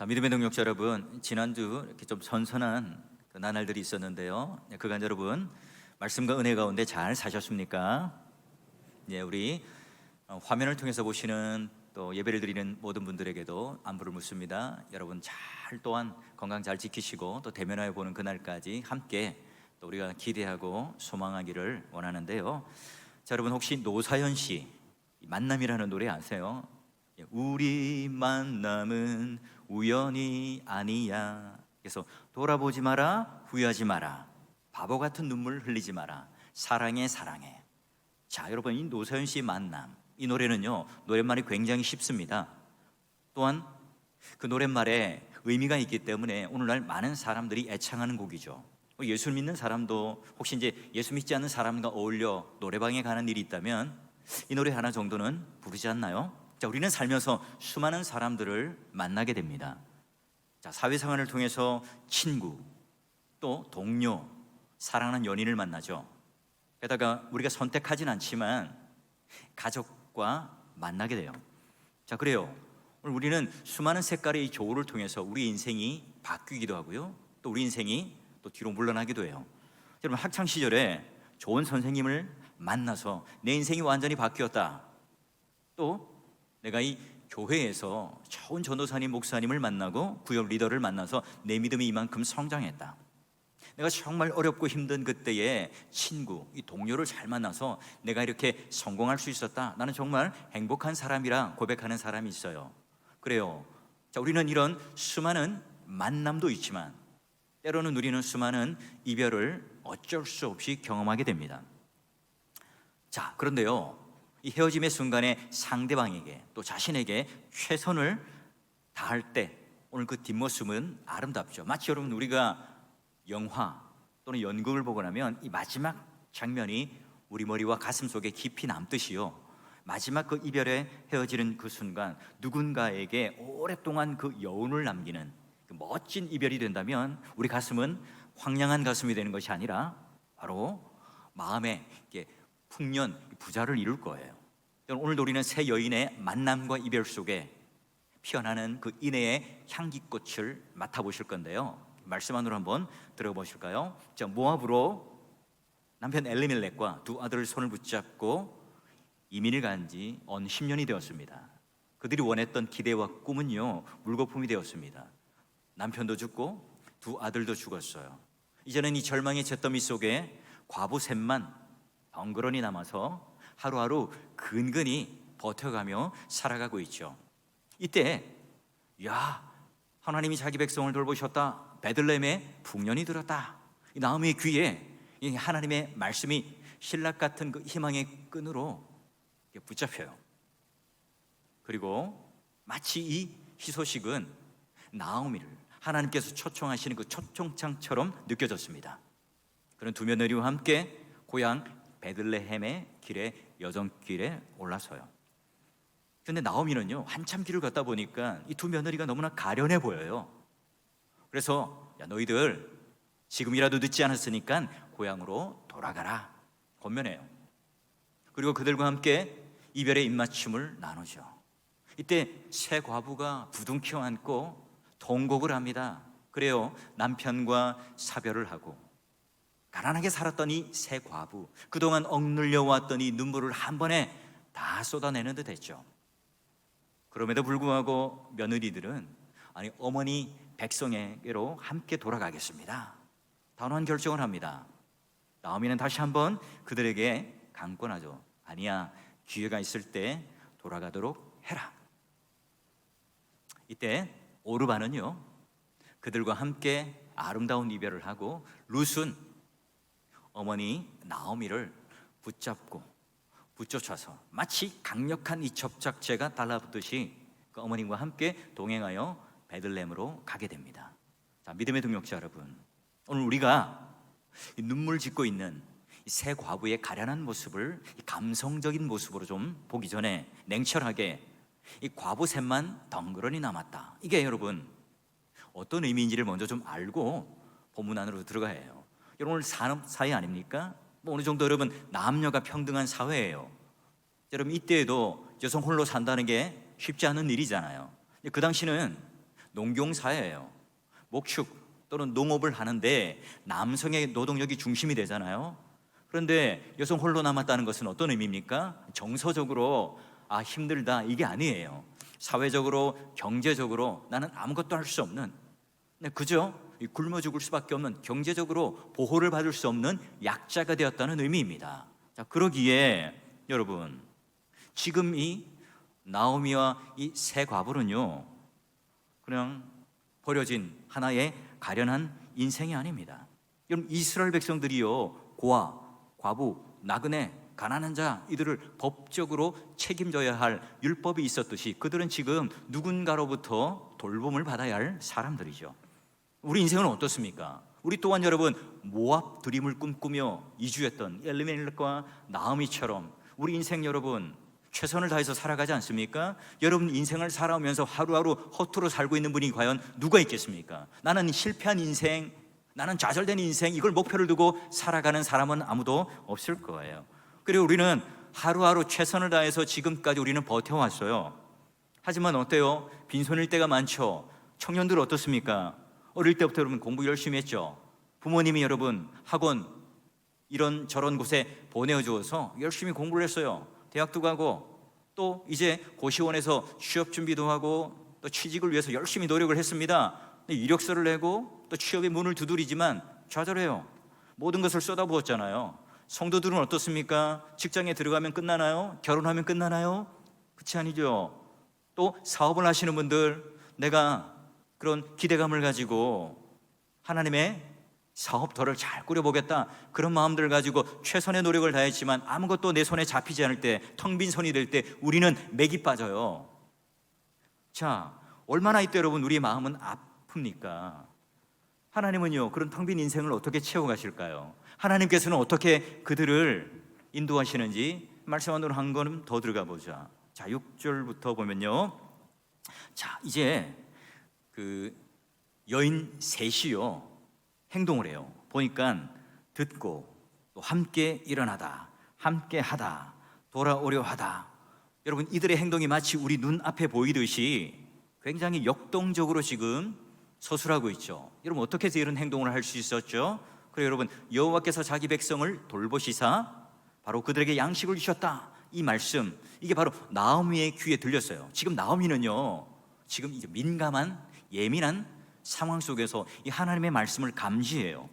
자, 믿음의 동역자 여러분, 지난주 이렇게 좀 선선한 그 나날들이 있었는데요. 그간 여러분 말씀과 은혜 가운데 잘 사셨습니까? 우리 화면을 통해서 보시는 또 예배를 드리는 모든 분들에게도 안부를 묻습니다. 여러분 잘 또한 건강 잘 지키시고 또 대면하여 보는 그날까지 함께 또 우리가 기대하고 소망하기를 원하는데요. 자, 여러분 혹시 노사연 씨 만남이라는 노래 아세요? 우리 만남은 우연이 아니야. 그래서 돌아보지 마라, 후회하지 마라, 바보 같은 눈물 흘리지 마라, 사랑해 사랑해. 자, 여러분 이 노사연 씨의 만남, 이 노래는요 노랫말이 굉장히 쉽습니다. 또한 그 노랫말에 의미가 있기 때문에 오늘날 많은 사람들이 애창하는 곡이죠. 예수 믿는 사람도 혹시 이제 예수 믿지 않는 사람과 어울려 노래방에 가는 일이 있다면 이 노래 하나 정도는 부르지 않나요? 자, 우리는 살면서 수많은 사람들을 만나게 됩니다. 자, 사회생활을 통해서 친구, 또 동료, 사랑하는 연인을 만나죠. 게다가 우리가 선택하진 않지만 가족과 만나게 돼요. 자, 그래요. 오늘 우리는 수많은 색깔의 이 조우를 통해서 우리 인생이 바뀌기도 하고요, 또 우리 인생이 또 뒤로 물러나기도 해요. 여러분 학창 시절에 좋은 선생님을 만나서 내 인생이 완전히 바뀌었다. 또 내가 이 교회에서 좋은 전도사님, 목사님을 만나고 구역 리더를 만나서 내 믿음이 이만큼 성장했다. 내가 정말 어렵고 힘든 그때에 친구, 이 동료를 잘 만나서 내가 이렇게 성공할 수 있었다. 나는 정말 행복한 사람이라 고백하는 사람이 있어요. 그래요. 자, 우리는 이런 수많은 만남도 있지만 때로는 우리는 수많은 이별을 어쩔 수 없이 경험하게 됩니다. 자, 그런데요, 이 헤어짐의 순간에 상대방에게 또 자신에게 최선을 다할 때 오늘 그 뒷모습은 아름답죠. 마치 여러분 우리가 영화 또는 연극을 보고 나면 이 마지막 장면이 우리 머리와 가슴 속에 깊이 남듯이요, 마지막 그 이별에 헤어지는 그 순간 누군가에게 오랫동안 그 여운을 남기는 그 멋진 이별이 된다면 우리 가슴은 황량한 가슴이 되는 것이 아니라 바로 마음에 이렇게 풍년, 부자를 이룰 거예요. 오늘도 우리는 새 여인의 만남과 이별 속에 피어나는 그 인애의 향기꽃을 맡아보실 건데요, 말씀 안으로 한번 들어보실까요? 자, 모압으로 남편 엘리멜렉과 두 아들을 손을 붙잡고 이민을 간 지 언 10년이 되었습니다. 그들이 원했던 기대와 꿈은요 물거품이 되었습니다. 남편도 죽고 두 아들도 죽었어요. 이제는 이 절망의 잿더미 속에 과부 셋만 덩그러니 남아서 하루하루 근근히 버텨가며 살아가고 있죠. 이때 하나님이 자기 백성을 돌보셨다. 베들레헴에 풍년이 들었다. 이 나오미의 귀에 이 하나님의 말씀이 신락 같은 그 희망의 끈으로 붙잡혀요. 그리고 마치 이 희소식은 나오미를 하나님께서 초청하시는 그 초청장처럼 느껴졌습니다. 그런 두 며느리와 함께 고향 베들레헴의 길에 여정길에 올라서요. 근데 나오미는요 한참 길을 걷다 보니까 이 두 며느리가 너무나 가련해 보여요. 그래서 너희들 지금이라도 늦지 않았으니까 고향으로 돌아가라 권면해요. 그리고 그들과 함께 이별의 입맞춤을 나누죠. 이때 새 과부가 부둥켜 안고 통곡을 합니다. 그래요, 남편과 사별을 하고 가난하게 살았던 이 새 과부, 그동안 억눌려 왔던 이 눈물을 한 번에 다 쏟아내는 듯 했죠. 그럼에도 불구하고 며느리들은 어머니 백성에게로 함께 돌아가겠습니다, 단호한 결정을 합니다. 나오미는 다시 한번 그들에게 강권하죠. 아니야, 기회가 있을 때 돌아가도록 해라. 이때 오르바는요 그들과 함께 아름다운 이별을 하고 룻은 어머니 나오미를 붙잡고 붙쫓아서 마치 강력한 이 접착제가 달라붙듯이 그 어머님과 함께 동행하여 베들레헴으로 가게 됩니다. 자, 믿음의 동역자 여러분, 오늘 우리가 눈물 짓고 있는 이 새 과부의 가련한 모습을 이 감성적인 모습으로 좀 보기 전에 냉철하게 이 과부 셋만 덩그러니 남았다, 이게 여러분 어떤 의미인지를 먼저 좀 알고 본문 안으로 들어가야 해요. 여러분 오늘 산업 사회 아닙니까? 어느 정도 여러분 남녀가 평등한 사회예요. 여러분 이때에도 여성 홀로 산다는 게 쉽지 않은 일이잖아요. 그 당시는 농경사회예요. 목축 또는 농업을 하는데 남성의 노동력이 중심이 되잖아요. 그런데 여성 홀로 남았다는 것은 어떤 의미입니까? 정서적으로 힘들다 이게 아니에요. 사회적으로 경제적으로 나는 아무것도 할 수 없는, 그저 굶어 죽을 수밖에 없는, 경제적으로 보호를 받을 수 없는 약자가 되었다는 의미입니다. 자, 그러기에 여러분, 지금 이 나오미와 이 세 과부는요, 그냥 버려진 하나의 가련한 인생이 아닙니다. 여러분, 이스라엘 백성들이요, 고아, 과부, 나그네, 가난한 자 이들을 법적으로 책임져야 할 율법이 있었듯이 그들은 지금 누군가로부터 돌봄을 받아야 할 사람들이죠. 우리 인생은 어떻습니까? 우리 또한 여러분, 모압 드림을 꿈꾸며 이주했던 엘리멜렉과 나오미처럼 우리 인생 여러분 최선을 다해서 살아가지 않습니까? 여러분 인생을 살아오면서 하루하루 허투루 살고 있는 분이 과연 누가 있겠습니까? 나는 실패한 인생, 나는 좌절된 인생, 이걸 목표를 두고 살아가는 사람은 아무도 없을 거예요. 그리고 우리는 하루하루 최선을 다해서 지금까지 우리는 버텨왔어요. 하지만 어때요? 빈손일 때가 많죠. 청년들 어떻습니까? 어릴 때부터 여러분 공부 열심히 했죠. 부모님이 여러분 학원 이런 저런 곳에 보내주어서 열심히 공부를 했어요. 대학도 가고 또 이제 고시원에서 취업 준비도 하고 또 취직을 위해서 열심히 노력을 했습니다. 이력서를 내고 또 취업의 문을 두드리지만 좌절해요. 모든 것을 쏟아부었잖아요. 성도들은 어떻습니까? 직장에 들어가면 끝나나요? 결혼하면 끝나나요? 그렇지 아니죠. 또 사업을 하시는 분들, 내가 그런 기대감을 가지고 하나님의 사업터를 잘 꾸려보겠다, 그런 마음들을 가지고 최선의 노력을 다했지만 아무것도 내 손에 잡히지 않을 때, 텅 빈 손이 될 때 우리는 맥이 빠져요. 자, 얼마나 이때 여러분 우리의 마음은 아픕니까? 하나님은요, 그런 텅 빈 인생을 어떻게 채워가실까요? 하나님께서는 어떻게 그들을 인도하시는지 말씀 안으로 한 걸음 더 들어가 보자. 자, 6절부터 보면요, 자, 이제 그 여인 셋이요 행동을 해요. 보니까 듣고 또 함께 일어나다, 함께 하다, 돌아오려 하다. 여러분, 이들의 행동이 마치 우리 눈앞에 보이듯이 굉장히 역동적으로 지금 서술하고 있죠. 여러분, 어떻게 해서 이런 행동을 할 수 있었죠? 그래요, 여러분, 여호와께서 자기 백성을 돌보시사 바로 그들에게 양식을 주셨다, 이 말씀, 이게 바로 나오미의 귀에 들렸어요. 지금 나오미는요, 지금 이제 민감한 예민한 상황 속에서 이 하나님의 말씀을 감지해요.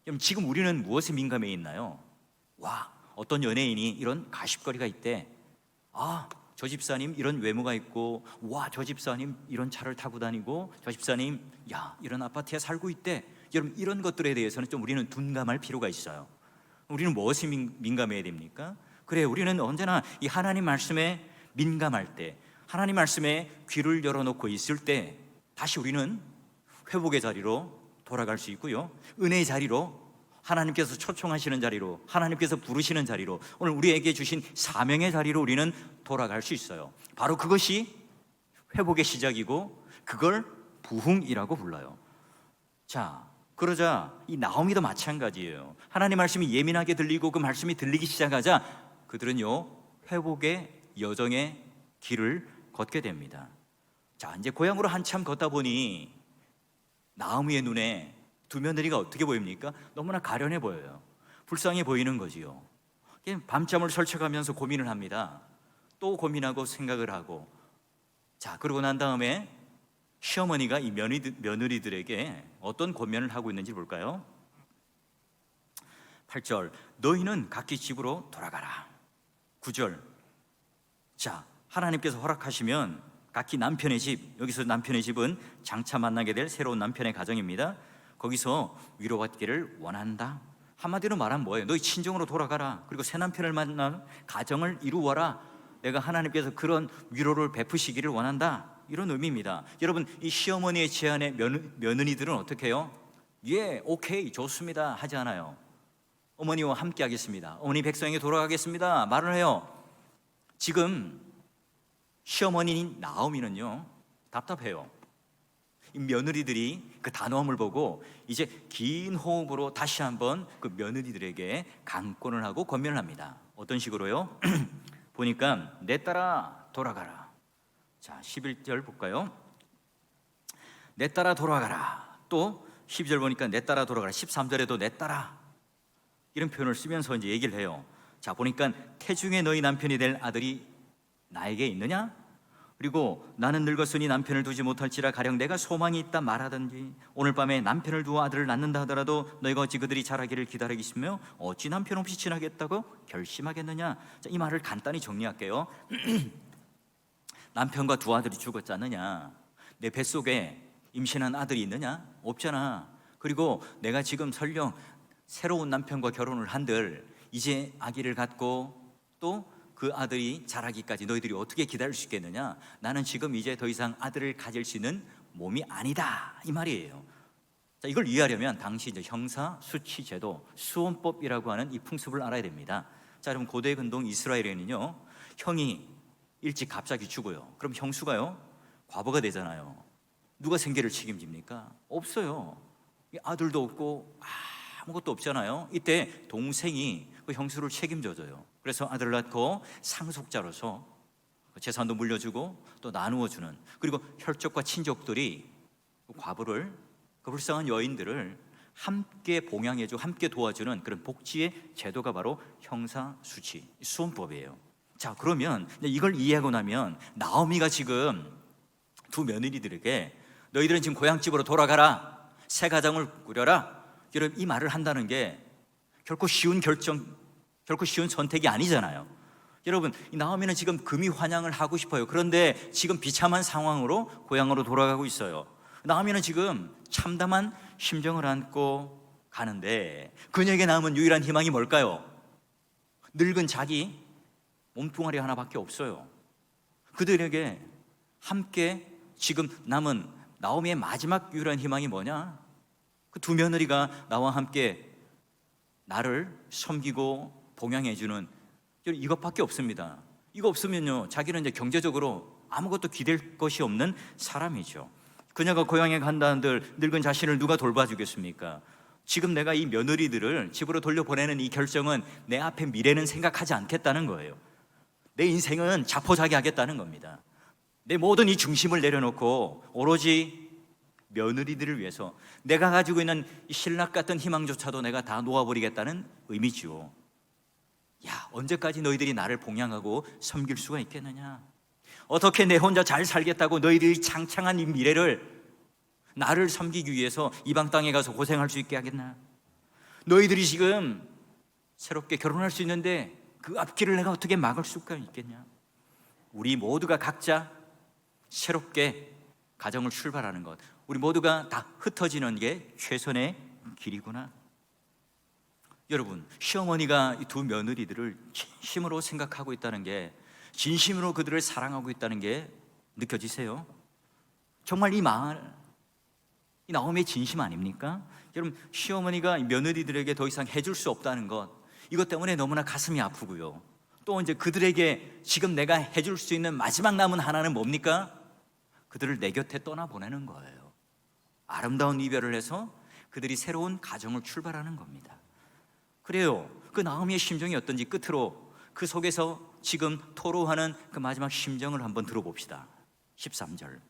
그럼 지금 우리는 무엇에 민감해 있나요? 와, 어떤 연예인이 이런 가십거리가 있대. 저 집사님 이런 외모가 있고, 와, 저 집사님 이런 차를 타고 다니고, 저 집사님 야, 이런 아파트에 살고 있대. 여러분, 이런 것들에 대해서는 좀 우리는 둔감할 필요가 있어요. 우리는 무엇에 민감해야 됩니까? 그래, 우리는 언제나 이 하나님 말씀에 민감할 때, 하나님 말씀에 귀를 열어놓고 있을 때 다시 우리는 회복의 자리로 돌아갈 수 있고요, 은혜의 자리로, 하나님께서 초청하시는 자리로, 하나님께서 부르시는 자리로, 오늘 우리에게 주신 사명의 자리로 우리는 돌아갈 수 있어요. 바로 그것이 회복의 시작이고 그걸 부흥이라고 불러요. 자, 그러자 이 나오미도 마찬가지예요. 하나님 말씀이 예민하게 들리고 그 말씀이 들리기 시작하자 그들은요, 회복의 여정의 길을 걷게 됩니다. 자, 이제 고향으로 한참 걷다 보니 나오미의 눈에 두 며느리가 어떻게 보입니까? 너무나 가련해 보여요. 불쌍해 보이는 거지요. 밤잠을 설쳐가면서 고민을 합니다. 또 고민하고 생각을 하고, 자, 그러고 난 다음에 시어머니가 이 며느리들에게 어떤 권면을 하고 있는지 볼까요? 8절, 너희는 각기 집으로 돌아가라. 9절, 자, 하나님께서 허락하시면 각기 남편의 집, 여기서 남편의 집은 장차 만나게 될 새로운 남편의 가정입니다. 거기서 위로받기를 원한다. 한마디로 말하면 뭐예요? 너희 친정으로 돌아가라. 그리고 새 남편을 만난 가정을 이루어라. 내가 하나님께서 그런 위로를 베푸시기를 원한다, 이런 의미입니다. 여러분, 이 시어머니의 제안에 며느리들은 어떻게 해요? 예, 오케이, 좋습니다 하지 않아요. 어머니와 함께 하겠습니다, 어머니 백성에게 돌아가겠습니다 말을 해요. 지금 시어머니인 나오미는요 답답해요. 이 며느리들이 그 단호함을 보고 이제 긴 호흡으로 다시 한번 그 며느리들에게 강권을 하고 권면을 합니다. 어떤 식으로요? 보니까 내 따라 돌아가라. 자, 11절 볼까요? 내 따라 돌아가라. 또 12절 보니까 내 따라 돌아가라. 13절에도 내 따라, 이런 표현을 쓰면서 이제 얘기를 해요. 자, 보니까 태중에 너희 남편이 될 아들이 나에게 있느냐? 그리고 나는 늙었으니 남편을 두지 못할지라 가령 내가 소망이 있다 말하든지, 오늘 밤에 남편을 두어 아들을 낳는다 하더라도 너희가 어찌 그들이 자라기를 기다리겠으며 어찌 남편 없이 지나겠다고 결심하겠느냐? 자, 이 말을 간단히 정리할게요. 남편과 두 아들이 죽었지 않느냐? 내 뱃속에 임신한 아들이 있느냐? 없잖아. 그리고 내가 지금 설령 새로운 남편과 결혼을 한들 이제 아기를 갖고 또 그 아들이 자라기까지 너희들이 어떻게 기다릴 수 있겠느냐? 나는 지금 이제 더 이상 아들을 가질 수 있는 몸이 아니다, 이 말이에요. 자, 이걸 이해하려면 당시 이제 형사 수치 제도, 수원법이라고 하는 이 풍습을 알아야 됩니다. 자, 그럼 고대 근동 이스라엘에는요, 형이 일찍 갑자기 죽어요. 그럼 형수가요, 과부가 되잖아요. 누가 생계를 책임집니까? 없어요. 아들도 없고 아무것도 없잖아요. 이때 동생이 그 형수를 책임져줘요. 그래서 아들을 낳고 상속자로서 재산도 물려주고 또 나누어주는, 그리고 혈족과 친족들이 그 과부를, 그 불쌍한 여인들을 함께 봉양해주고 함께 도와주는 그런 복지의 제도가 바로 형사수치, 수원법이에요. 자, 그러면 이걸 이해하고 나면 나오미가 지금 두 며느리들에게 너희들은 지금 고향집으로 돌아가라, 새 가정을 꾸려라, 여러분, 이 말을 한다는 게 결코 쉬운 결정, 결코 쉬운 선택이 아니잖아요. 여러분, 이 나오미는 지금 금이 환영을 하고 싶어요. 그런데 지금 비참한 상황으로 고향으로 돌아가고 있어요. 나오미는 지금 참담한 심정을 안고 가는데 그녀에게 남은 유일한 희망이 뭘까요? 늙은 자기 몸뚱아리 하나밖에 없어요. 그들에게 함께 지금 남은 나오미의 마지막 유일한 희망이 뭐냐? 그 두 며느리가 나와 함께 나를 섬기고 봉양해주는 이것밖에 없습니다. 이거 없으면요, 자기는 이제 경제적으로 아무것도 기댈 것이 없는 사람이죠. 그녀가 고향에 간다는들 늙은 자신을 누가 돌봐주겠습니까? 지금 내가 이 며느리들을 집으로 돌려보내는 이 결정은 내 앞에 미래는 생각하지 않겠다는 거예요. 내 인생은 자포자기하겠다는 겁니다. 내 모든 이 중심을 내려놓고 오로지 며느리들을 위해서 내가 가지고 있는 이 신락 같은 희망조차도 내가 다 놓아버리겠다는 의미지요. 야, 언제까지 너희들이 나를 봉양하고 섬길 수가 있겠느냐? 어떻게 내 혼자 잘 살겠다고 너희들이 창창한 이 미래를 나를 섬기기 위해서 이방 땅에 가서 고생할 수 있게 하겠나? 너희들이 지금 새롭게 결혼할 수 있는데 그 앞길을 내가 어떻게 막을 수가 있겠냐? 우리 모두가 각자 새롭게 가정을 출발하는 것, 우리 모두가 다 흩어지는 게 최선의 길이구나. 여러분, 시어머니가 이 두 며느리들을 진심으로 생각하고 있다는 게, 진심으로 그들을 사랑하고 있다는 게 느껴지세요? 정말 이 말, 이 나오미의 진심 아닙니까? 여러분, 시어머니가 며느리들에게 더 이상 해줄 수 없다는 것, 이것 때문에 너무나 가슴이 아프고요. 또 이제 그들에게 지금 내가 해줄 수 있는 마지막 남은 하나는 뭡니까? 그들을 내 곁에 떠나보내는 거예요. 아름다운 이별을 해서 그들이 새로운 가정을 출발하는 겁니다. 그래요. 그 나오미의 심정이 어떤지 끝으로 그 속에서 지금 토로하는 그 마지막 심정을 한번 들어봅시다. 13절.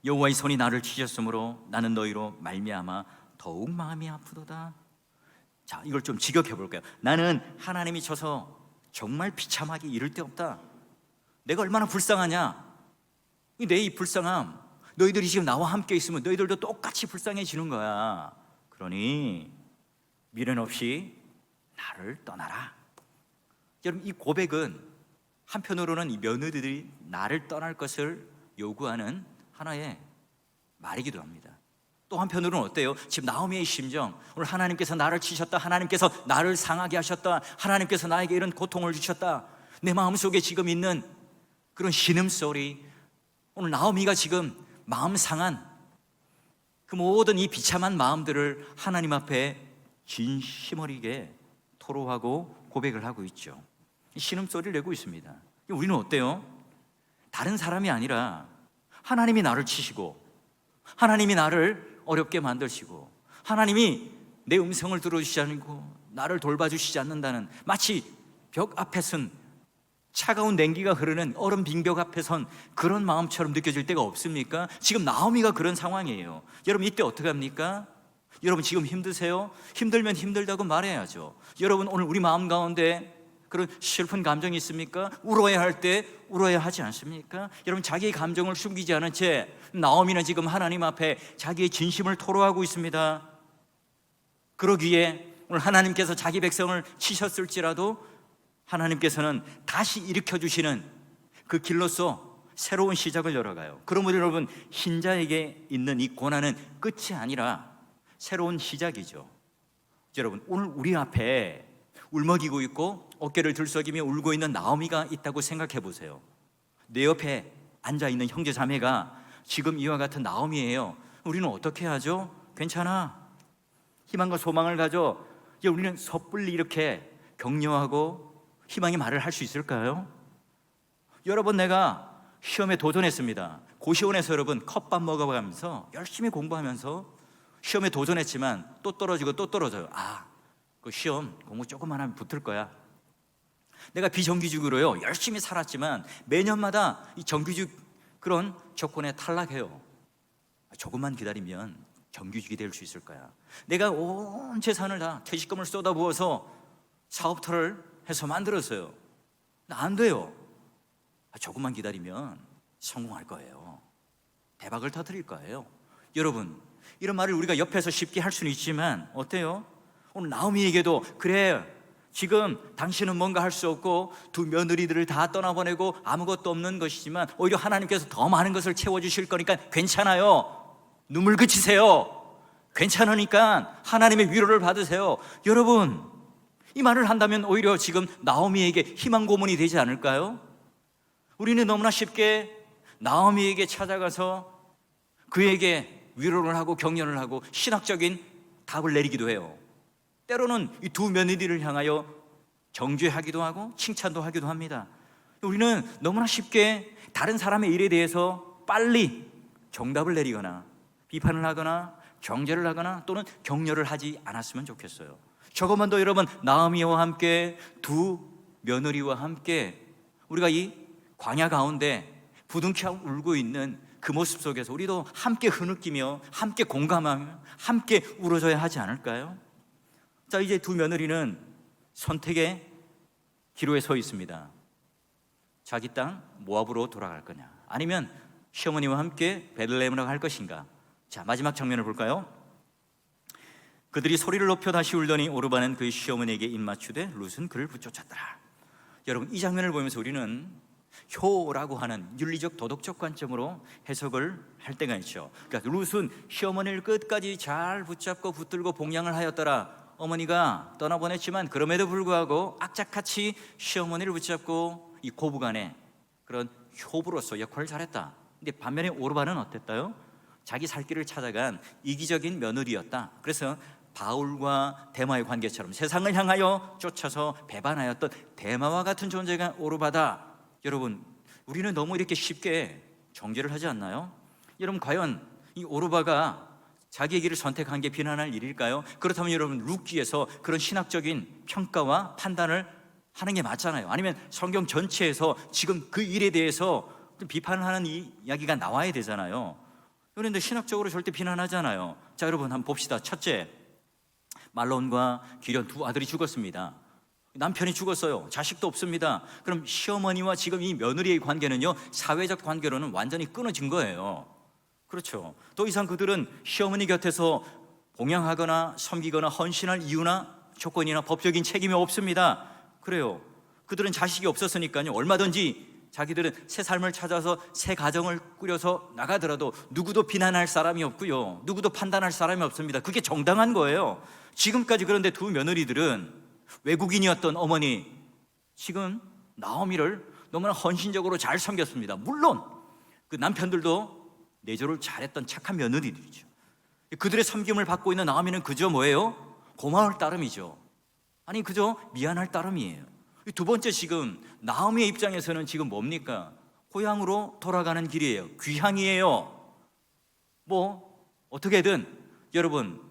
여호와의 손이 나를 치셨으므로 나는 너희로 말미암아 더욱 마음이 아프도다. 자, 이걸 좀 직역해 볼까요? 나는 하나님이 쳐서 정말 비참하기 이를 데 없다. 내가 얼마나 불쌍하냐? 내 이 불쌍함, 너희들이 지금 나와 함께 있으면 너희들도 똑같이 불쌍해지는 거야. 그러니 미련 없이 나를 떠나라. 여러분, 이 고백은 한편으로는 이 며느리들이 나를 떠날 것을 요구하는 하나의 말이기도 합니다. 또 한편으로는 어때요? 지금 나오미의 심정, 오늘 하나님께서 나를 치셨다, 하나님께서 나를 상하게 하셨다, 하나님께서 나에게 이런 고통을 주셨다, 내 마음속에 지금 있는 그런 신음소리, 오늘 나오미가 지금 마음 상한 그 모든 이 비참한 마음들을 하나님 앞에 진심 어리게 토로하고 고백을 하고 있죠. 신음소리를 내고 있습니다. 우리는 어때요? 다른 사람이 아니라 하나님이 나를 치시고, 하나님이 나를 어렵게 만드시고, 하나님이 내 음성을 들어주시지 않고 나를 돌봐주시지 않는다는, 마치 벽 앞에 쓴 차가운 냉기가 흐르는 얼음 빙벽 앞에 선 그런 마음처럼 느껴질 때가 없습니까? 지금 나오미가 그런 상황이에요. 여러분 이때 어떻게 합니까? 여러분 지금 힘드세요? 힘들면 힘들다고 말해야죠. 여러분 오늘 우리 마음 가운데 그런 슬픈 감정이 있습니까? 울어야 할 때 울어야 하지 않습니까? 여러분 자기의 감정을 숨기지 않은 채 나오미는 지금 하나님 앞에 자기의 진심을 토로하고 있습니다. 그러기에 오늘 하나님께서 자기 백성을 치셨을지라도 하나님께서는 다시 일으켜주시는 그 길로서 새로운 시작을 열어가요. 그러므로 여러분 흰자에게 있는 이 고난은 끝이 아니라 새로운 시작이죠. 여러분 오늘 우리 앞에 울먹이고 있고 어깨를 들썩이며 울고 있는 나오미가 있다고 생각해 보세요. 내 옆에 앉아있는 형제 자매가 지금 이와 같은 나오미예요. 우리는 어떻게 하죠? 괜찮아, 희망과 소망을 가져. 우리는 섣불리 이렇게 격려하고 희망의 말을 할 수 있을까요? 여러 번 내가 시험에 도전했습니다. 고시원에서 여러분 컵밥 먹어가면서 열심히 공부하면서 시험에 도전했지만 또 떨어지고 또 떨어져요. 그 시험 공부 조금만 하면 붙을 거야. 내가 비정규직으로요 열심히 살았지만 매년마다 이 정규직 그런 조건에 탈락해요. 조금만 기다리면 정규직이 될 수 있을 거야. 내가 온 재산을 다 퇴직금을 쏟아부어서 사업터를 해서 만들었어요. 안 돼요. 조금만 기다리면 성공할 거예요. 대박을 터뜨릴 거예요. 여러분 이런 말을 우리가 옆에서 쉽게 할 수는 있지만 어때요? 오늘 나오미에게도 그래, 지금 당신은 뭔가 할 수 없고 두 며느리들을 다 떠나보내고 아무것도 없는 것이지만 오히려 하나님께서 더 많은 것을 채워주실 거니까 괜찮아요. 눈물 그치세요. 괜찮으니까 하나님의 위로를 받으세요. 여러분 이 말을 한다면 오히려 지금 나오미에게 희망 고문이 되지 않을까요? 우리는 너무나 쉽게 나오미에게 찾아가서 그에게 위로를 하고 격려를 하고 신학적인 답을 내리기도 해요. 때로는 이 두 며느리를 향하여 정죄하기도 하고 칭찬도 하기도 합니다. 우리는 너무나 쉽게 다른 사람의 일에 대해서 빨리 정답을 내리거나 비판을 하거나 정죄를 하거나 또는 격려를 하지 않았으면 좋겠어요. 조금만 더 여러분 나오미와 함께 두 며느리와 함께 우리가 이 광야 가운데 부둥켜 울고 있는 그 모습 속에서 우리도 함께 흐느끼며 함께 공감하며 함께 울어줘야 하지 않을까요? 자, 이제 두 며느리는 선택의 기로에 서 있습니다. 자기 땅 모압으로 돌아갈 거냐 아니면 시어머니와 함께 베들레헴으로 갈 것인가. 자, 마지막 장면을 볼까요? 그들이 소리를 높여 다시 울더니 오르바는 그의 시어머니에게 입맞추되 룻은 그를 붙쫓았더라. 여러분 이 장면을 보면서 우리는 효라고 하는 윤리적 도덕적 관점으로 해석을 할 때가 있죠. 그러니까 룻은 시어머니를 끝까지 잘 붙잡고 붙들고 봉양을 하였더라. 어머니가 떠나보냈지만 그럼에도 불구하고 악착같이 시어머니를 붙잡고 이 고부간에 그런 효부로서 역할을 잘했다. 근데 반면에 오르바는 어땠어요? 자기 살 길을 찾아간 이기적인 며느리였다. 그래서 바울과 데마의 관계처럼 세상을 향하여 쫓아서 배반하였던 데마와 같은 존재가 오르바다. 여러분 우리는 너무 이렇게 쉽게 정죄를 하지 않나요? 여러분 과연 이 오르바가 자기의 길을 선택한 게 비난할 일일까요? 그렇다면 여러분 룻기에서 그런 신학적인 평가와 판단을 하는 게 맞잖아요. 아니면 성경 전체에서 지금 그 일에 대해서 비판을 하는 이야기가 나와야 되잖아요. 그런데 신학적으로 절대 비난하잖아요. 자, 여러분 한번 봅시다. 첫째, 말론과 기련 두 아들이 죽었습니다. 남편이 죽었어요. 자식도 없습니다. 그럼 시어머니와 지금 이 며느리의 관계는요 사회적 관계로는 완전히 끊어진 거예요. 그렇죠. 더 이상 그들은 시어머니 곁에서 봉양하거나 섬기거나 헌신할 이유나 조건이나 법적인 책임이 없습니다. 그래요. 그들은 자식이 없었으니까요 얼마든지 자기들은 새 삶을 찾아서 새 가정을 꾸려서 나가더라도 누구도 비난할 사람이 없고요 누구도 판단할 사람이 없습니다. 그게 정당한 거예요. 지금까지. 그런데 두 며느리들은 외국인이었던 어머니 지금 나오미를 너무나 헌신적으로 잘 섬겼습니다. 물론 그 남편들도 내조를 잘했던 착한 며느리들이죠. 그들의 섬김을 받고 있는 나오미는 그저 뭐예요? 고마울 따름이죠. 아니 그저 미안할 따름이에요. 두 번째, 지금 나오미의 입장에서는 지금 뭡니까? 고향으로 돌아가는 길이에요. 귀향이에요. 뭐 어떻게든 여러분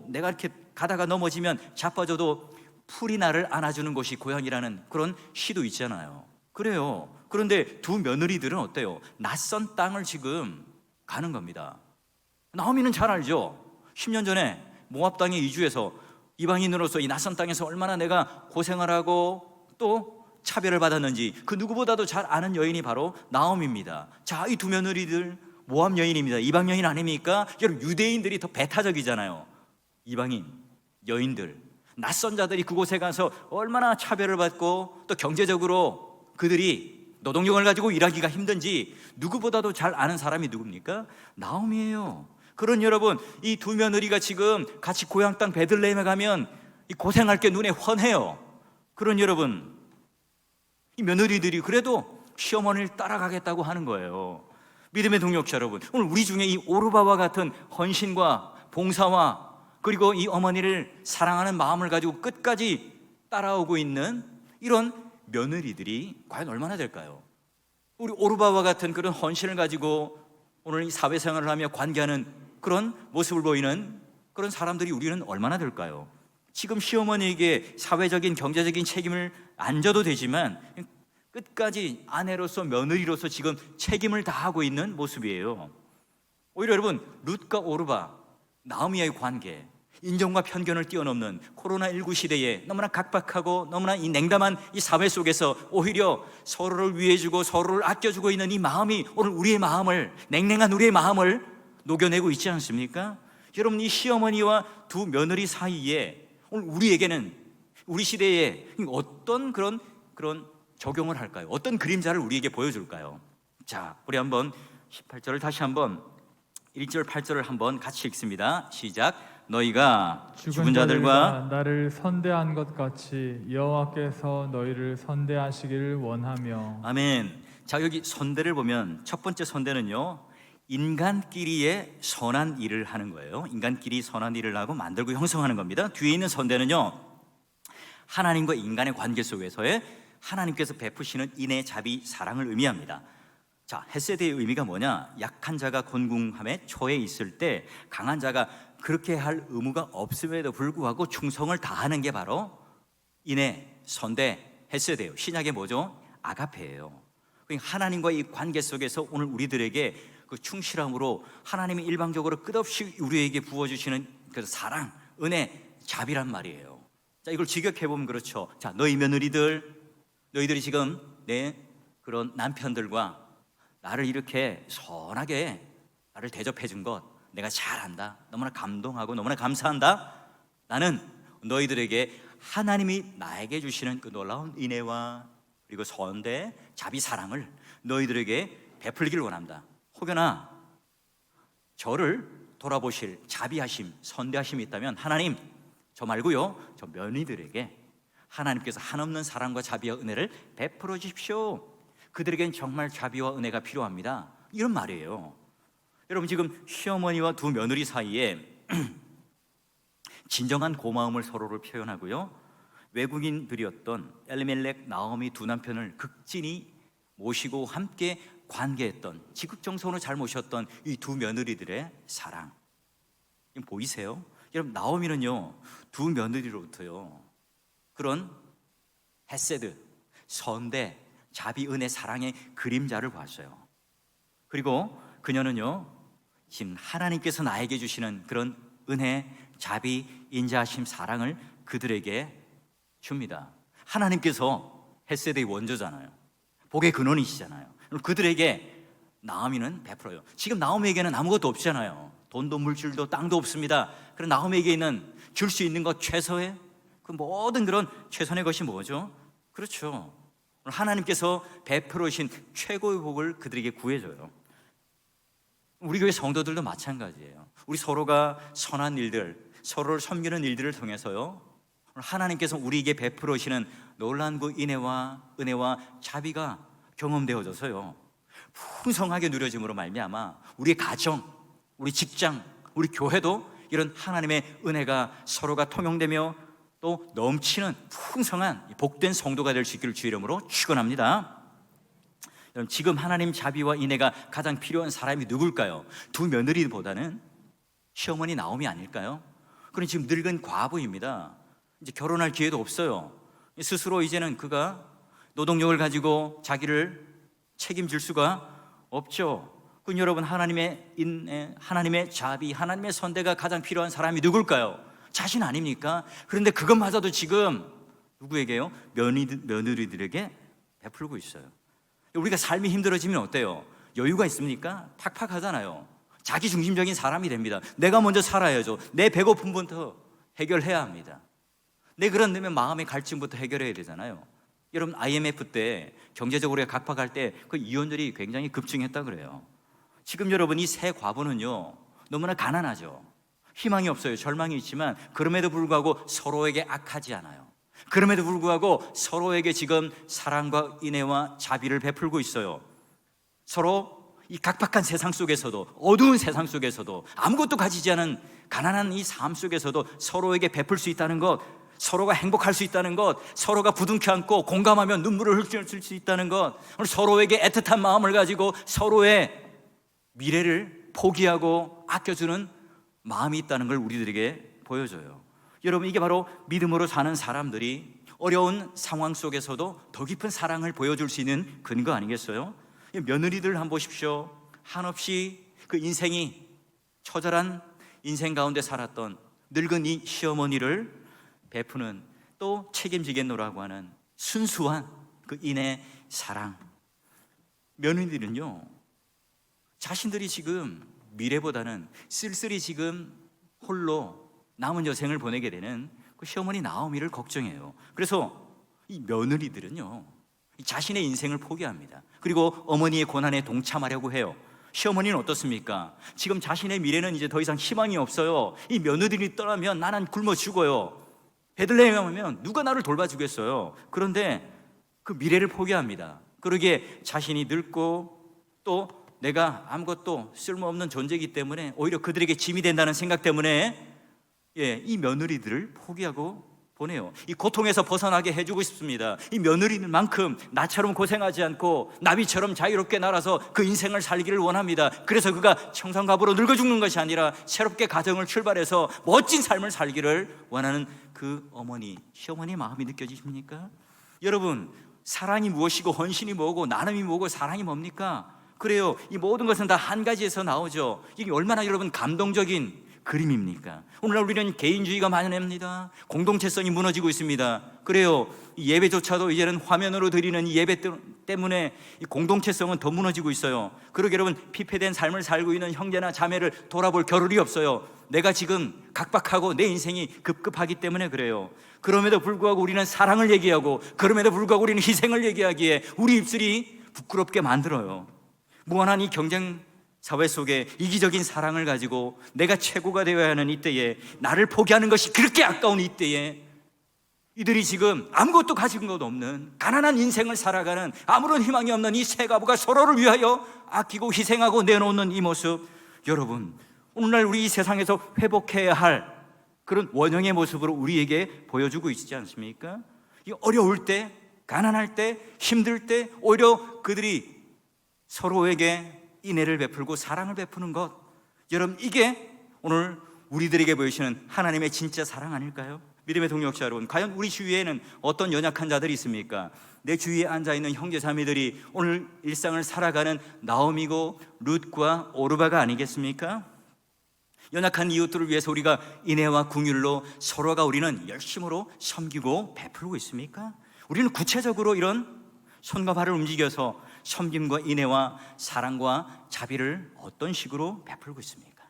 내가 이렇게 가다가 넘어지면 자빠져도 풀이 나를 안아주는 곳이 고향이라는 그런 시도 있잖아요. 그래요. 그런데 두 며느리들은 어때요? 낯선 땅을 지금 가는 겁니다. 나오미는 잘 알죠. 10년 전에 모압 땅에 이주해서 이방인으로서 이 낯선 땅에서 얼마나 내가 고생을 하고 또 차별을 받았는지 그 누구보다도 잘 아는 여인이 바로 나오미입니다. 자, 이 두 며느리들 모압 여인입니다. 이방 여인 아닙니까? 여러분, 유대인들이 더 배타적이잖아요. 이방인 여인들, 낯선 자들이 그곳에 가서 얼마나 차별을 받고 또 경제적으로 그들이 노동력을 가지고 일하기가 힘든지 누구보다도 잘 아는 사람이 누굽니까? 나오미예요. 그런 여러분, 이 두 며느리가 지금 같이 고향 땅 베들레헴에 가면 이 고생할 게 눈에 훤해요. 그런 여러분, 이 며느리들이 그래도 시어머니를 따라가겠다고 하는 거예요. 믿음의 동역자 여러분, 오늘 우리 중에 이 오르바와 같은 헌신과 봉사와 그리고 이 어머니를 사랑하는 마음을 가지고 끝까지 따라오고 있는 이런 며느리들이 과연 얼마나 될까요? 우리 오르바와 같은 그런 헌신을 가지고 오늘 이 사회생활을 하며 관계하는 그런 모습을 보이는 그런 사람들이 우리는 얼마나 될까요? 지금 시어머니에게 사회적인 경제적인 책임을 안 져도 되지만 끝까지 아내로서 며느리로서 지금 책임을 다하고 있는 모습이에요. 오히려 여러분, 룻과 오르바, 나오미와의 관계, 인정과 편견을 뛰어넘는 코로나19 시대에 너무나 각박하고 너무나 이 냉담한 이 사회 속에서 오히려 서로를 위해주고 서로를 아껴주고 있는 이 마음이 오늘 우리의 마음을, 냉랭한 우리의 마음을 녹여내고 있지 않습니까? 여러분, 이 시어머니와 두 며느리 사이에 오늘 우리에게는 우리 시대에 어떤 그런 적용을 할까요? 어떤 그림자를 우리에게 보여줄까요? 자, 우리 한번 18절을 다시 한번 1절 8절을 한번 같이 읽습니다. 시작. 너희가 죽은 자들과 나를 선대한 것 같이 여호와께서 너희를 선대하시기를 원하며. 아멘. 자, 여기 선대를 보면 첫 번째 선대는요, 인간끼리의 선한 일을 하는 거예요. 인간끼리 선한 일을 하고 만들고 형성하는 겁니다. 뒤에 있는 선대는요, 하나님과 인간의 관계 속에서의 하나님께서 베푸시는 인애, 자비, 사랑을 의미합니다. 자, 헤세드의 의미가 뭐냐? 약한 자가 곤궁함에 처해 있을 때 강한 자가 그렇게 할 의무가 없음에도 불구하고 충성을 다하는 게 바로 인애, 선대, 헤세드예요. 신약의 뭐죠? 아가페예요. 하나님과 이 관계 속에서 오늘 우리들에게 그 충실함으로 하나님이 일방적으로 끝없이 우리에게 부어주시는 그 사랑, 은혜, 자비란 말이에요. 자, 이걸 직역해보면 그렇죠. 자, 너희들이 지금 내 그런 남편들과 나를 이렇게 선하게 나를 대접해 준 것 내가 잘 안다. 너무나 감동하고 너무나 감사한다. 나는 너희들에게 하나님이 나에게 주시는 그 놀라운 인애와 그리고 선대, 자비, 사랑을 너희들에게 베풀기를 원합니다. 혹여나 저를 돌아보실 자비하심, 선대하심이 있다면 하나님, 저 말고요, 저 며느리들에게 하나님께서 한없는 사랑과 자비와 은혜를 베풀어 주십시오. 그들에겐 정말 자비와 은혜가 필요합니다. 이런 말이에요. 여러분, 지금 시어머니와 두 며느리 사이에 진정한 고마움을 서로를 표현하고요, 외국인들이었던 엘리멜렉, 나오미 두 남편을 극진히 모시고 함께 관계했던, 지극정성으로 잘 모셨던 이 두 며느리들의 사랑, 이거 보이세요? 여러분, 나오미는요, 두 며느리로부터요 그런 헤세드, 선대, 자비, 은혜, 사랑의 그림자를 봤어요. 그리고 그녀는요, 지금 하나님께서 나에게 주시는 그런 은혜, 자비, 인자하심, 사랑을 그들에게 줍니다. 하나님께서 헤세드의 원조잖아요. 복의 근원이시잖아요. 그들에게 나오미는 베풀어요. 지금 나오미에게는 아무것도 없잖아요. 돈도 물질도 땅도 없습니다. 그런 나오미에게 있는 줄 수 있는 것 최소의 그 모든 그런 최선의 것이 뭐죠? 그렇죠. 하나님께서 베풀어 주신 최고의 복을 그들에게 구해줘요. 우리 교회 성도들도 마찬가지예요. 우리 서로가 선한 일들, 서로를 섬기는 일들을 통해서요, 하나님께서 우리에게 베풀어 주시는 놀라운 그 인애와 은혜와 자비가 경험되어져서요, 풍성하게 누려짐으로 말미암아 우리의 가정, 우리 직장, 우리 교회도 이런 하나님의 은혜가 서로가 통용되며 또 넘치는 풍성한 복된 성도가 될 수 있기를 주의 이름으로 축원합니다. 여러분, 지금 하나님 자비와 인애가 가장 필요한 사람이 누굴까요? 두 며느리보다는 시어머니 나오미 아닐까요? 그럼 지금 늙은 과부입니다. 이제 결혼할 기회도 없어요. 스스로 이제는 그가 노동력을 가지고 자기를 책임질 수가 없죠. 그 여러분, 하나님의 인내, 하나님의 자비, 하나님의 선대가 가장 필요한 사람이 누굴까요? 자신 아닙니까? 그런데 그것마저도 지금 누구에게요? 며느리들에게 베풀고 있어요. 우리가 삶이 힘들어지면 어때요? 여유가 있습니까? 팍팍하잖아요. 자기중심적인 사람이 됩니다. 내가 먼저 살아야죠. 내 배고픔부터 해결해야 합니다. 내 그런 데면 마음의 갈증부터 해결해야 되잖아요. 여러분, IMF 때 경제적으로 각박할 때 그 이혼율이 굉장히 급증했다 그래요. 지금 여러분, 이 세 과부는요 너무나 가난하죠. 희망이 없어요. 절망이 있지만 그럼에도 불구하고 서로에게 악하지 않아요. 그럼에도 불구하고 서로에게 지금 사랑과 인애와 자비를 베풀고 있어요. 서로 이 각박한 세상 속에서도, 어두운 세상 속에서도, 아무것도 가지지 않은 가난한 이 삶 속에서도 서로에게 베풀 수 있다는 것, 서로가 행복할 수 있다는 것, 서로가 부둥켜 안고 공감하며 눈물을 흘릴 수 있다는 것, 서로에게 애틋한 마음을 가지고 서로의 미래를 포기하고 아껴주는 마음이 있다는 걸 우리들에게 보여줘요. 여러분, 이게 바로 믿음으로 사는 사람들이 어려운 상황 속에서도 더 깊은 사랑을 보여줄 수 있는 근거 아니겠어요? 며느리들 한번 보십시오. 한없이 그 인생이 처절한 인생 가운데 살았던 늙은 이 시어머니를 베푸는, 또 책임지겠노라고 하는 순수한 그 인의 사랑. 며느리들은요 자신들이 지금 미래보다는 쓸쓸히 지금 홀로 남은 여생을 보내게 되는 그 시어머니 나오미를 걱정해요. 그래서 이 며느리들은요 자신의 인생을 포기합니다. 그리고 어머니의 고난에 동참하려고 해요. 시어머니는 어떻습니까? 지금 자신의 미래는 이제 더 이상 희망이 없어요. 이 며느리들이 떠나면 나는 굶어 죽어요. 베들레헴에 오면 누가 나를 돌봐주겠어요? 그런데 그 미래를 포기합니다. 그러기에 자신이 늙고 또 내가 아무것도 쓸모없는 존재이기 때문에 오히려 그들에게 짐이 된다는 생각 때문에 이 며느리들을 포기하고 보내요. 이 고통에서 벗어나게 해주고 싶습니다. 이 며느리들만큼 나처럼 고생하지 않고 나비처럼 자유롭게 날아서 그 인생을 살기를 원합니다. 그래서 그가 청산갑으로 늙어 죽는 것이 아니라 새롭게 가정을 출발해서 멋진 삶을 살기를 원하는 그 어머니, 시어머니의 마음이 느껴지십니까? 여러분, 사랑이 무엇이고 헌신이 뭐고 나눔이 뭐고 사랑이 뭡니까? 그래요. 이 모든 것은 다 한 가지에서 나오죠. 이게 얼마나 여러분 감동적인 그림입니까? 오늘날 우리는 개인주의가 만연합니다. 공동체성이 무너지고 있습니다. 그래요. 이 예배조차도 이제는 화면으로 드리는 이 예배 때문에 이 공동체성은 더 무너지고 있어요. 그러게 여러분, 피폐된 삶을 살고 있는 형제나 자매를 돌아볼 겨를이 없어요. 내가 지금 각박하고 내 인생이 급급하기 때문에 그래요. 그럼에도 불구하고 우리는 사랑을 얘기하고, 그럼에도 불구하고 우리는 희생을 얘기하기에 우리 입술이 부끄럽게 만들어요. 무한한 이 경쟁 사회 속에 이기적인 사랑을 가지고 내가 최고가 되어야 하는 이때에, 나를 포기하는 것이 그렇게 아까운 이때에 이들이 지금 아무것도 가진 것 없는 가난한 인생을 살아가는 아무런 희망이 없는 이 세 가부가 서로를 위하여 아끼고 희생하고 내놓는 이 모습, 여러분, 오늘날 우리 이 세상에서 회복해야 할 그런 원형의 모습으로 우리에게 보여주고 있지 않습니까? 이 어려울 때, 가난할 때, 힘들 때 오히려 그들이 서로에게 인애를 베풀고 사랑을 베푸는 것, 여러분, 이게 오늘 우리들에게 보이시는 하나님의 진짜 사랑 아닐까요? 믿음의 동역자 여러분, 과연 우리 주위에는 어떤 연약한 자들이 있습니까? 내 주위에 앉아있는 형제자매들이 오늘 일상을 살아가는 나오미고 룻과 오르바가 아니겠습니까? 연약한 이웃들을 위해서 우리가 인애와 긍휼로 서로가 우리는 열심으로 섬기고 베풀고 있습니까? 우리는 구체적으로 이런 손과 발을 움직여서 섬김과 인애와 사랑과 자비를 어떤 식으로 베풀고 있습니까?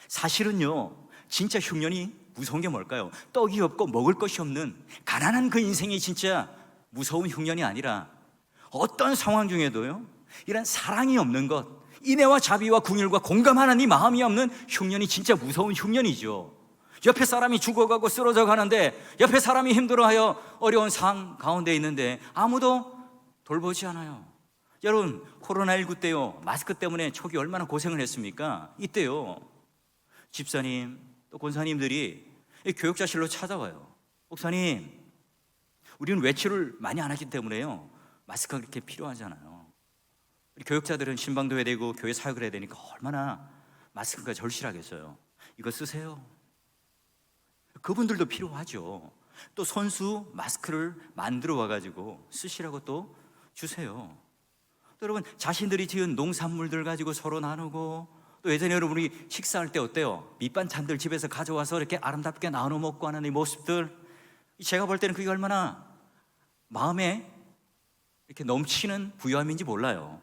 사실은요, 진짜 흉년이 무서운 게 뭘까요? 떡이 없고 먹을 것이 없는 가난한 그 인생이 진짜 무서운 흉년이 아니라, 어떤 상황 중에도요 이런 사랑이 없는 것, 인애와 자비와 긍휼과 공감하는 이 마음이 없는 흉년이 진짜 무서운 흉년이죠. 옆에 사람이 죽어가고 쓰러져 가는데, 옆에 사람이 힘들어하여 어려운 상황 가운데 있는데 아무도 돌보지 않아요. 여러분, 코로나19 때요, 마스크 때문에 초기 얼마나 고생을 했습니까? 이때요, 집사님 또 권사님들이 교육자실로 찾아와요. 목사님, 우리는 외출을 많이 안 하기 때문에요, 마스크가 그렇게 필요하잖아요. 우리 교육자들은 신방도 해야 되고 교회 사역을 해야 되니까 얼마나 마스크가 절실하겠어요. 이거 쓰세요. 그분들도 필요하죠. 또 손수 마스크를 만들어 와가지고 쓰시라고 또 주세요. 또 여러분, 자신들이 지은 농산물들 가지고 서로 나누고, 또 예전에 여러분이 식사할 때 어때요? 밑반찬들 집에서 가져와서 이렇게 아름답게 나눠 먹고 하는 이 모습들, 제가 볼 때는 그게 얼마나 마음에 이렇게 넘치는 부유함인지 몰라요.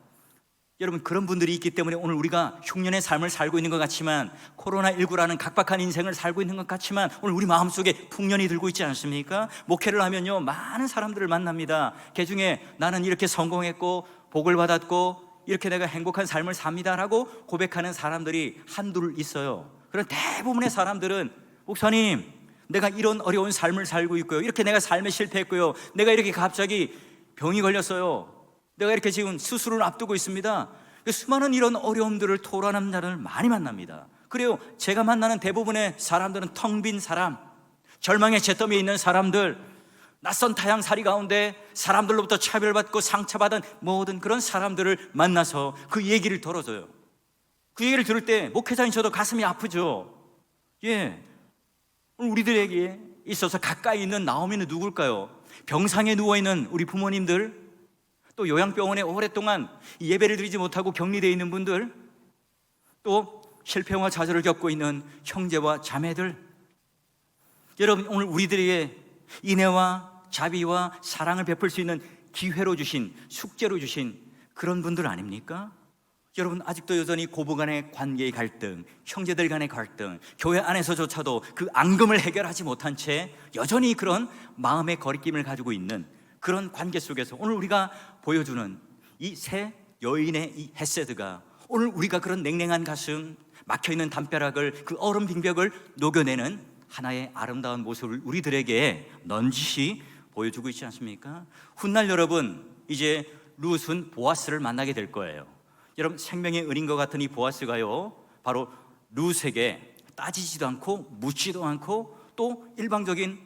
여러분, 그런 분들이 있기 때문에 오늘 우리가 흉년의 삶을 살고 있는 것 같지만, 코로나19라는 각박한 인생을 살고 있는 것 같지만, 오늘 우리 마음속에 풍년이 들고 있지 않습니까? 목회를 하면요, 많은 사람들을 만납니다. 그중에 나는 이렇게 성공했고 복을 받았고 이렇게 내가 행복한 삶을 삽니다라고 고백하는 사람들이 한둘 있어요. 그런 대부분의 사람들은, 목사님, 내가 이런 어려운 삶을 살고 있고요, 이렇게 내가 삶에 실패했고요, 내가 이렇게 갑자기 병이 걸렸어요, 내가 이렇게 지금 수술을 앞두고 있습니다. 수많은 이런 어려움들을 토로하는 자를 많이 만납니다. 그래요, 제가 만나는 대부분의 사람들은 텅 빈 사람, 절망의 잿더미에 있는 사람들, 낯선 타향살이 가운데 사람들로부터 차별받고 상처받은 모든 그런 사람들을 만나서 그 얘기를 들어줘요. 그 얘기를 들을 때 목회자인 저도 가슴이 아프죠. 예, 오늘 우리들에게 있어서 가까이 있는 나오미는 누굴까요? 병상에 누워있는 우리 부모님들, 또 요양병원에 오랫동안 예배를 드리지 못하고 격리되어 있는 분들, 또 실패와 좌절을 겪고 있는 형제와 자매들, 여러분, 오늘 우리들에게 인애와 자비와 사랑을 베풀 수 있는 기회로 주신, 숙제로 주신 그런 분들 아닙니까? 여러분, 아직도 여전히 고부 간의 관계의 갈등, 형제들 간의 갈등, 교회 안에서조차도 그 앙금을 해결하지 못한 채 여전히 그런 마음의 거리낌을 가지고 있는 그런 관계 속에서 오늘 우리가 보여주는 이 새 여인의 이 헤세드가, 오늘 우리가 그런 냉랭한 가슴, 막혀있는 담벼락을, 그 얼음 빙벽을 녹여내는 하나의 아름다운 모습을 우리들에게 넌지시 보여주고 있지 않습니까? 훗날 여러분, 이제 룻은 보아스를 만나게 될 거예요. 여러분, 생명의 은인과 같은 이 보아스가요, 바로 룻에게 따지지도 않고 묻지도 않고 또 일방적인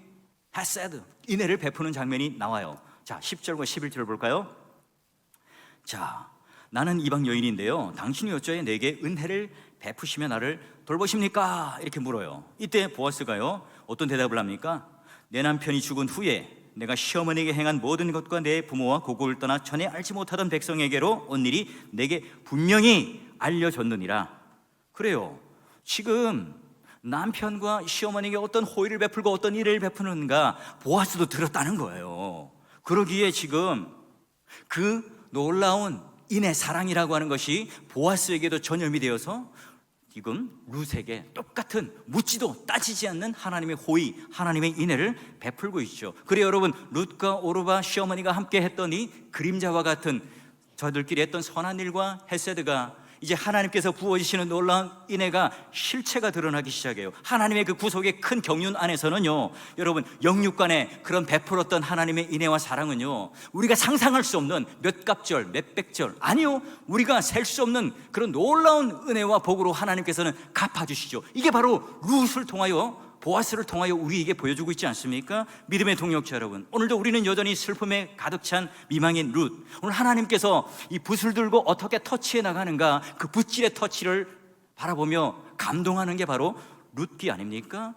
헤세드, 인애를 베푸는 장면이 나와요. 자, 10절과 11절 볼까요? 자, 나는 이방 여인인데요, 당신이 어쩌에 내게 은혜를 베푸시며 나를 돌보십니까? 이렇게 물어요. 이때 보아스가요, 어떤 대답을 합니까? 내 남편이 죽은 후에 내가 시어머니에게 행한 모든 것과 내 부모와 고국을 떠나 전에 알지 못하던 백성에게로 온 일이 내게 분명히 알려졌느니라. 그래요, 지금 남편과 시어머니에게 어떤 호의를 베풀고 어떤 일을 베푸는가 보아스도 들었다는 거예요. 그러기에 지금 그 놀라운 인의 사랑이라고 하는 것이 보아스에게도 전염이 되어서 지금 룻에게 똑같은 묻지도 따지지 않는 하나님의 호의, 하나님의 인애를 베풀고 있죠. 그래요, 여러분, 룻과 오르바 시어머니가 함께 했던 이 그림자와 같은 저들끼리 했던 선한 일과 헤세드가 이제 하나님께서 부어주시는 놀라운 인애가 실체가 드러나기 시작해요. 하나님의 그 구속의 큰 경륜 안에서는요, 여러분, 영육간에 그런 베풀었던 하나님의 인애와 사랑은요, 우리가 상상할 수 없는 몇 갑절, 몇 백절, 아니요, 우리가 셀 수 없는 그런 놀라운 은혜와 복으로 하나님께서는 갚아주시죠. 이게 바로 룻을 통하여, 보아스를 통하여 우리에게 보여주고 있지 않습니까? 믿음의 동역자 여러분, 오늘도 우리는 여전히 슬픔에 가득 찬 미망인 룻, 오늘 하나님께서 이 붓을 들고 어떻게 터치해 나가는가, 그 붓질의 터치를 바라보며 감동하는 게 바로 룻기 아닙니까?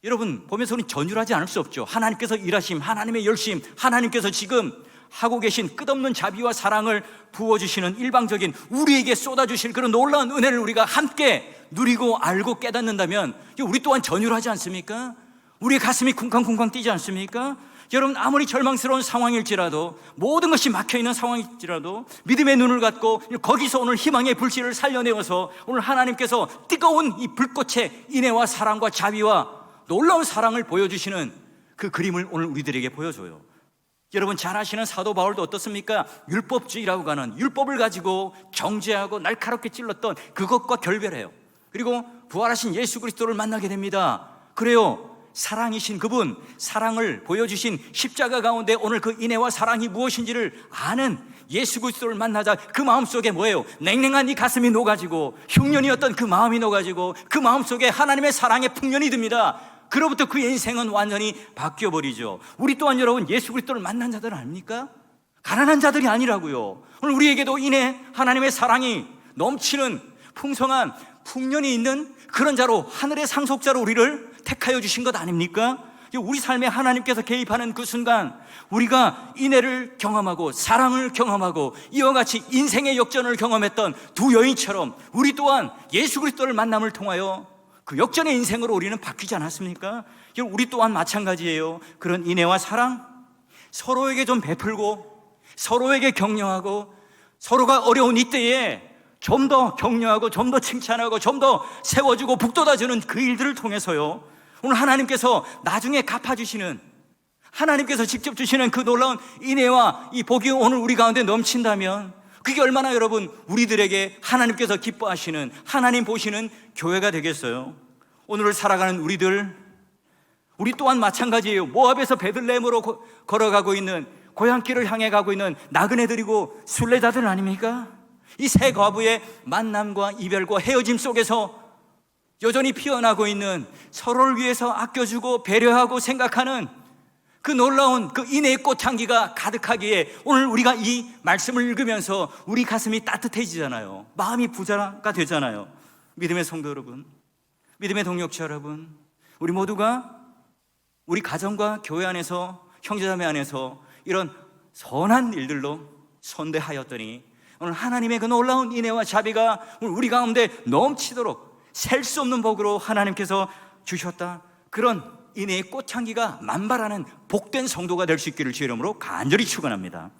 여러분, 보면서 우리는 전율하지 않을 수 없죠. 하나님께서 일하심, 하나님의 열심, 하나님께서 지금 하고 계신 끝없는 자비와 사랑을 부어주시는, 일방적인 우리에게 쏟아주실 그런 놀라운 은혜를 우리가 함께 누리고 알고 깨닫는다면 우리 또한 전율하지 않습니까? 우리의 가슴이 쿵쾅쿵쾅 뛰지 않습니까? 여러분, 아무리 절망스러운 상황일지라도, 모든 것이 막혀있는 상황일지라도 믿음의 눈을 갖고 거기서 오늘 희망의 불씨를 살려내어서 오늘 하나님께서 뜨거운 이 불꽃의 인애와 사랑과 자비와 놀라운 사랑을 보여주시는 그 그림을 오늘 우리들에게 보여줘요. 여러분, 잘 아시는 사도 바울도 어떻습니까? 율법주의라고 하는 율법을 가지고 정죄하고 날카롭게 찔렀던 그것과 결별해요. 그리고 부활하신 예수 그리스도를 만나게 됩니다. 그래요, 사랑이신 그분, 사랑을 보여주신 십자가 가운데 오늘 그 인애와 사랑이 무엇인지를 아는 예수 그리스도를 만나자 그 마음속에 뭐예요? 냉랭한 이 가슴이 녹아지고, 흉년이었던 그 마음이 녹아지고, 그 마음속에 하나님의 사랑의 풍년이 듭니다. 그로부터 그의 인생은 완전히 바뀌어버리죠. 우리 또한 여러분, 예수 그리스도를 만난 자들 아닙니까? 가난한 자들이 아니라고요. 오늘 우리에게도 인해 하나님의 사랑이 넘치는 풍성한 풍년이 있는 그런 자로, 하늘의 상속자로 우리를 택하여 주신 것 아닙니까? 우리 삶에 하나님께서 개입하는 그 순간 우리가 인애를 경험하고 사랑을 경험하고 이와 같이 인생의 역전을 경험했던 두 여인처럼 우리 또한 예수 그리스도를 만남을 통하여 그 역전의 인생으로 우리는 바뀌지 않았습니까? 우리 또한 마찬가지예요. 그런 인애와 사랑, 서로에게 좀 베풀고 서로에게 격려하고 서로가 어려운 이때에 좀 더 격려하고 좀 더 칭찬하고 좀 더 세워주고 북돋아주는 그 일들을 통해서요, 오늘 하나님께서 나중에 갚아주시는, 하나님께서 직접 주시는 그 놀라운 인애와 이 복이 오늘 우리 가운데 넘친다면 그게 얼마나 여러분 우리들에게 하나님께서 기뻐하시는, 하나님 보시는 교회가 되겠어요. 오늘을 살아가는 우리 또한 마찬가지예요. 모압에서 베들레헴으로 걸어가고 있는, 고향길을 향해 가고 있는 나그네들이고 순례자들 아닙니까? 이 세 과부의 만남과 이별과 헤어짐 속에서 여전히 피어나고 있는, 서로를 위해서 아껴주고 배려하고 생각하는 그 놀라운 그 인애의 꽃향기가 가득하기에 오늘 우리가 이 말씀을 읽으면서 우리 가슴이 따뜻해지잖아요. 마음이 부자가 되잖아요. 믿음의 성도 여러분, 믿음의 동역자 여러분, 우리 모두가 우리 가정과 교회 안에서, 형제자매 안에서 이런 선한 일들로 선대하였더니 오늘 하나님의 그 놀라운 인애와 자비가 우리 가운데 넘치도록 셀 수 없는 복으로 하나님께서 주셨다. 그런 인애의 꽃향기가 만발하는 복된 성도가 될 수 있기를 주의 이름으로 간절히 축원합니다.